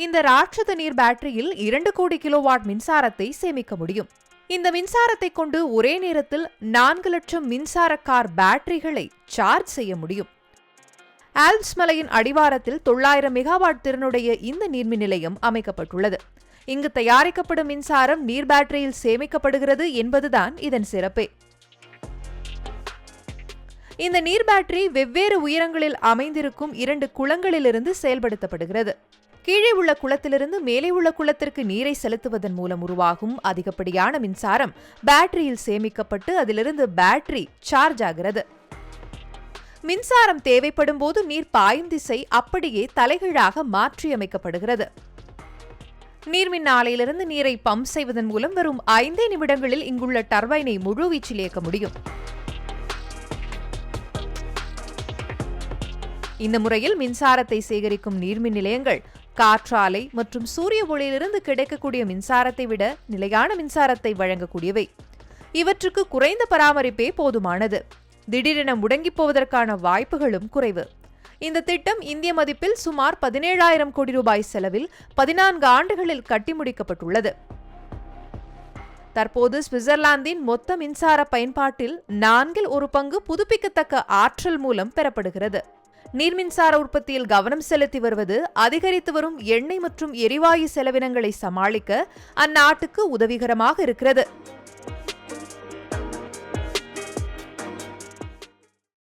இந்த ராட்சத நீர் பேட்டரியில் 2 கோடி கிலோவாட் மின்சாரத்தை சேமிக்க முடியும். இந்த மின்சாரத்தை கொண்டு ஒரே நேரத்தில் 4 லட்சம் மின்சார கார் பேட்டரிகளை சார்ஜ் செய்ய முடியும். ஆல்ப்ஸ் மலையின் அடிவாரத்தில் 900 மெகாவாட் திறனுடைய இந்த நீர்மின் நிலையம் அமைக்கப்பட்டுள்ளது. இங்கு தயாரிக்கப்படும் மின்சாரம் நீர் பேட்டரியில் சேமிக்கப்படுகிறது என்பதுதான் இதன் சிறப்பே. இந்த நீர் பேட்டரி வெவ்வேறு உயரங்களில் அமைந்திருக்கும் 2 குளங்களிலிருந்து செயல்படுத்தப்படுகிறது. கீழே உள்ள குளத்திலிருந்து மேலே உள்ள குளத்திற்கு நீரை செலுத்துவதன் மூலம் உருவாகும் அதிகப்படியான மின்சாரம் பேட்டரியில் சேமிக்கப்பட்டு அதிலிருந்து பேட்டரி சார்ஜ் ஆகிறது. மின்சாரம் தேவைப்படும் போது நீர் பாயும் திசை அப்படியே தலைகீழாக மாற்றியமைக்கப்படுகிறது. நீர்மின் ஆலையிலிருந்து நீரை பம்ப் செய்வதன் மூலம் வரும் 5 நிமிடங்களில் இங்குள்ள டர்பைனை முழுவீச்சில் இயக்க முடியும். இந்த முறையில் மின்சாரத்தை சேகரிக்கும் நீர்மின் நிலையங்கள் காற்றாலை மற்றும் சூரிய ஒளியிலிருந்து கிடைக்கக்கூடிய மின்சாரத்தை விட நிலையான மின்சாரத்தை வழங்கக்கூடியவை. இவற்றுக்கு குறைந்த பராமரிப்பே போதுமானது. திடீரென முடங்கி போவதற்கான வாய்ப்புகளும் குறைவு. இந்த திட்டம் இந்திய மதிப்பில் சுமார் 17,000 கோடி ரூபாய் செலவில் 14 ஆண்டுகளில் கட்டி முடிக்கப்பட்டுள்ளது. தற்போது சுவிட்சர்லாந்தின் மொத்த மின்சார பயன்பாட்டில் 4 பங்கு புதுப்பிக்கத்தக்க ஆற்றல் மூலம் பெறப்படுகிறது. நீர்மின்சார உற்பத்தியில் கவனம் செலுத்தி வருவது அதிகரித்து வரும் எண்ணெய் மற்றும் எரிவாயு செலவினங்களை சமாளிக்க அந்நாட்டுக்கு உதவிகரமாக இருக்கிறது.